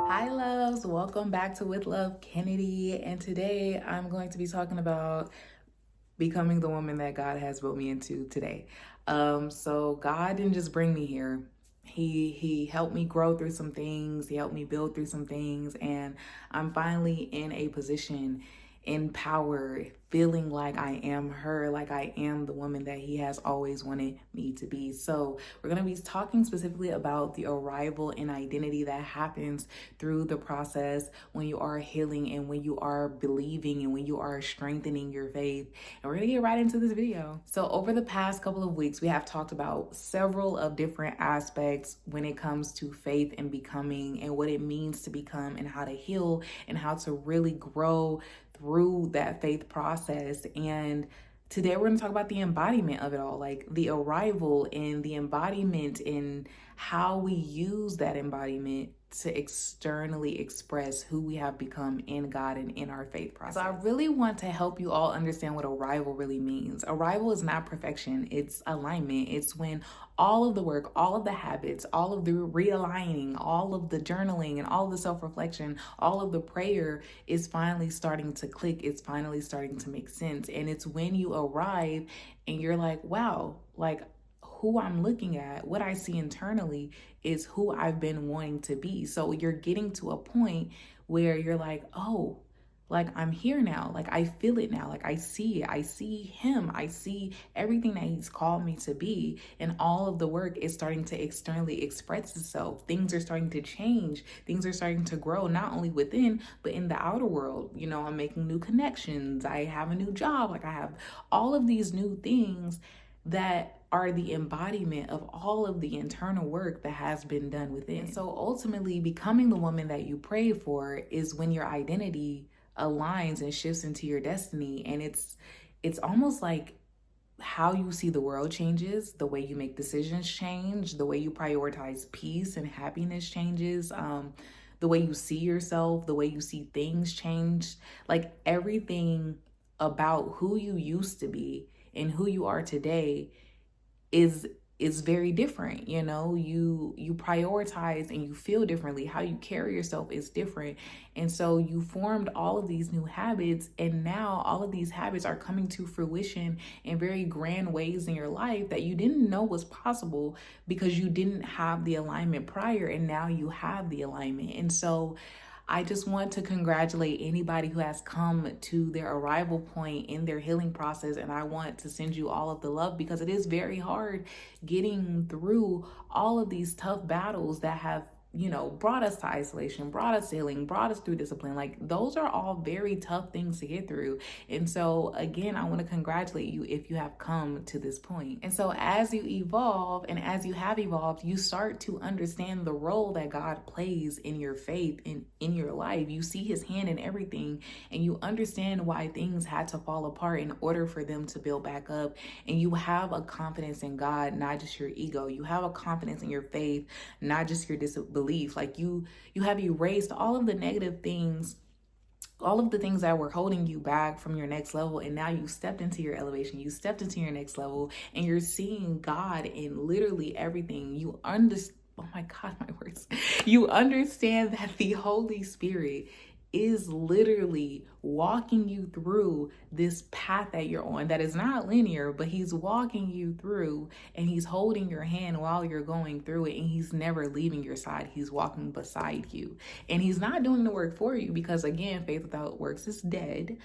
Hi loves, welcome back to With Love Kennedy, and today I'm going to be talking about becoming the woman that God has built me into today. So God didn't just bring me here. He helped me grow through some things. He helped me build through some things, and I'm finally in a position, in power, feeling like I am her, like I am the woman that He has always wanted me to be. So we're going to be talking specifically about the arrival and identity that happens through the process when you are healing and when you are believing and when you are strengthening your faith. And we're gonna get right into this video. So over the past couple of weeks, we have talked about several of different aspects when it comes to faith and becoming and what it means to become and how to heal and how to really grow through that faith process. And today we're going to talk about the embodiment of it all, like the arrival and the embodiment and how we use that embodiment to externally express who we have become in God and in our faith process. So I really want to help you all understand what arrival really means. Arrival is not perfection, it's alignment. It's when all of the work, all of the habits, all of the realigning, all of the journaling and all of the self-reflection, all of the prayer is finally starting to click. It's finally starting to make sense. And it's when you arrive and you're like, wow, like who I'm looking at, what I see internally is who I've been wanting to be. So you're getting to a point where you're like, oh, like I'm here now. Like I feel it now. Like I see it. I see Him. I see everything that He's called me to be. And all of the work is starting to externally express itself. Things are starting to change. Things are starting to grow, not only within, but in the outer world. You know, I'm making new connections. I have a new job. Like I have all of these new things that are the embodiment of all of the internal work that has been done within. So ultimately, becoming the woman that you prayed for is when your identity aligns and shifts into your destiny. And it's almost like how you see the world changes, the way you make decisions change, the way you prioritize peace and happiness changes, the way you see yourself, the way you see things change. Like everything about who you used to be and who you are today is very different. You know, you prioritize and you feel differently. How you carry yourself is different. And so you formed all of these new habits, and now all of these habits are coming to fruition in very grand ways in your life that you didn't know was possible because you didn't have the alignment prior, and now you have the alignment. And so I just want to congratulate anybody who has come to their arrival point in their healing process. And I want to send you all of the love because it is very hard getting through all of these tough battles that have, you know, brought us to isolation, brought us to healing, brought us through discipline. Like those are all very tough things to get through. And so again, I want to congratulate you if you have come to this point. And so as you evolve and as you have evolved, you start to understand the role that God plays in your faith and in your life. You see His hand in everything, and you understand why things had to fall apart in order for them to build back up. And you have a confidence in God, not just your ego. You have a confidence in your faith, not just your disbelief. Like you have erased all of the negative things, all of the things that were holding you back from your next level, and now you stepped into your elevation, you stepped into your next level, and you're seeing God in literally everything. You understand, oh my God, my words, you understand that the Holy Spirit is literally walking you through this path that you're on that is not linear, but He's walking you through, and He's holding your hand while you're going through it, and He's never leaving your side. He's walking beside you, and He's not doing the work for you because, again, faith without works is dead,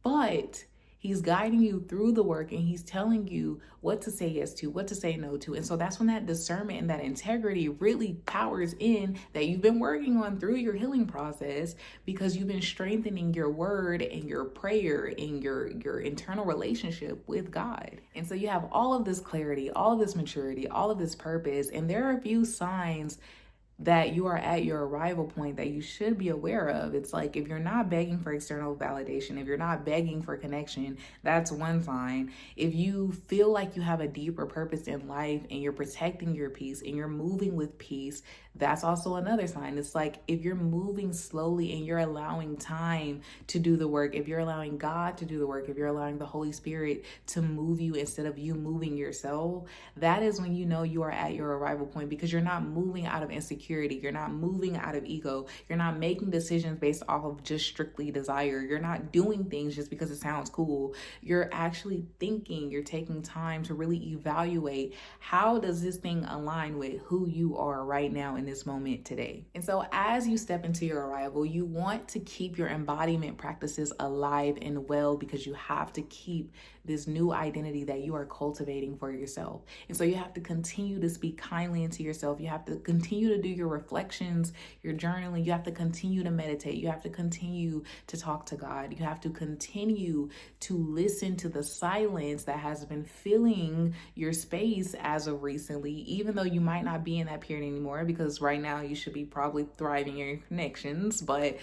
but He's guiding you through the work, and He's telling you what to say yes to, what to say no to. And so that's when that discernment and that integrity really powers in, that you've been working on through your healing process, because you've been strengthening your word and your prayer and your internal relationship with God. And so you have all of this clarity, all of this maturity, all of this purpose. And there are a few signs that you are at your arrival point that you should be aware of. It's like if you're not begging for external validation, if you're not begging for connection, that's one sign. If you feel like you have a deeper purpose in life and you're protecting your peace and you're moving with peace, that's also another sign. It's like if you're moving slowly and you're allowing time to do the work, if you're allowing God to do the work, if you're allowing the Holy Spirit to move you instead of you moving yourself, that is when you know you are at your arrival point, because you're not moving out of insecurity. insecurity. You're not moving out of ego. You're not making decisions based off of just strictly desire. You're not doing things just because it sounds cool. You're actually thinking, you're taking time to really evaluate, how does this thing align with who you are right now in this moment today? And so as you step into your arrival, you want to keep your embodiment practices alive and well, because you have to keep this new identity that you are cultivating for yourself. And so you have to continue to speak kindly into yourself. You have to continue to do your reflections, your journaling. You have to continue to meditate. You have to continue to talk to God. You have to continue to listen to the silence that has been filling your space as of recently, even though you might not be in that period anymore, because right now you should be probably thriving in your connections. But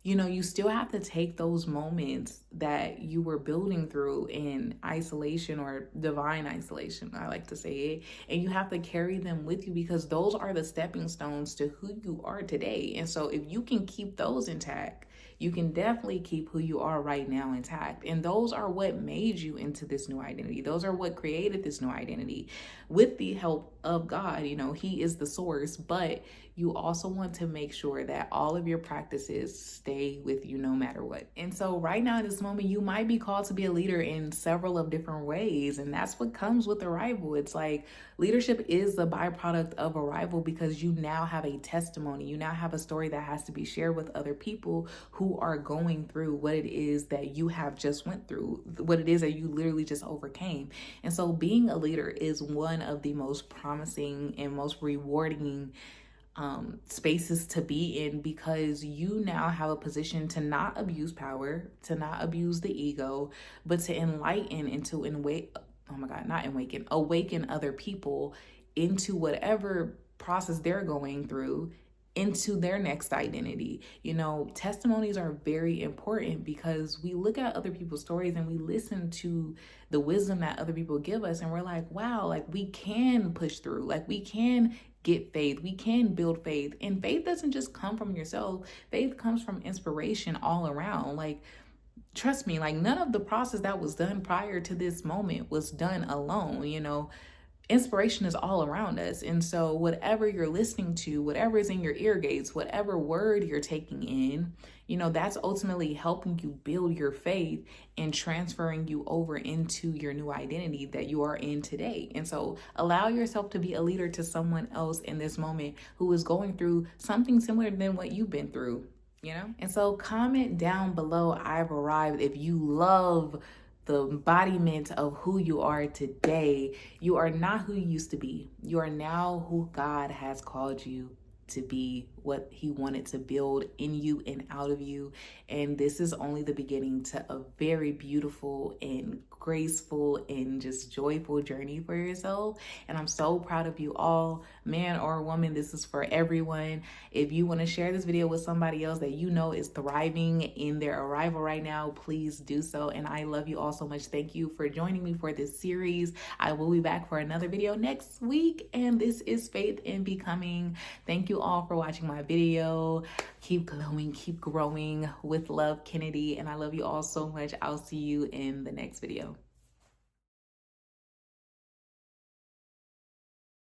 you still have to take those moments that you were building through in isolation, or divine isolation, I like to say it, and you have to carry them with you, because those are the stepping stones to who you are today. And so if you can keep those intact, you can definitely keep who you are right now intact. And those are what made you into this new identity. Those are what created this new identity with the help of God. He is the source, but you also want to make sure that all of your practices stay with you no matter what. And so right now in this moment, you might be called to be a leader in several of different ways. And that's what comes with arrival. It's like leadership is the byproduct of arrival, because you now have a testimony. You now have a story that has to be shared with other people who are going through what it is that you have just went through, what it is that you literally just overcame. And so being a leader is one of the most promising and most rewarding spaces to be in, because you now have a position to not abuse power, to not abuse the ego, but to enlighten and to awaken other people into whatever process they're going through, into their next identity. Testimonies are very important, because we look at other people's stories and we listen to the wisdom that other people give us, and we're like, wow, like we can push through, like we can get faith, we can build faith. And faith doesn't just come from yourself. Faith comes from inspiration all around. Like, trust me, like none of the process that was done prior to this moment was done alone. Inspiration is all around us. And so whatever you're listening to, whatever is in your ear gates, whatever word you're taking in, that's ultimately helping you build your faith and transferring you over into your new identity that you are in today. And so allow yourself to be a leader to someone else in this moment who is going through something similar than what you've been through. And so comment down below, I've arrived, if you love the embodiment of who you are today. You are not who you used to be. You are now who God has called you to be, what He wanted to build in you and out of you. And this is only the beginning to a very beautiful and graceful and just joyful journey for yourself. And I'm so proud of you all, man or woman. This is for everyone. If you want to share this video with somebody else that is thriving in their arrival right now, please do so. And I love you all so much. Thank you for joining me for this series. I will be back for another video next week. And this is Faith in Becoming. Thank you all for watching my video. Keep glowing, keep growing. With love, Kennedy. And I love you all so much. I'll see you in the next video.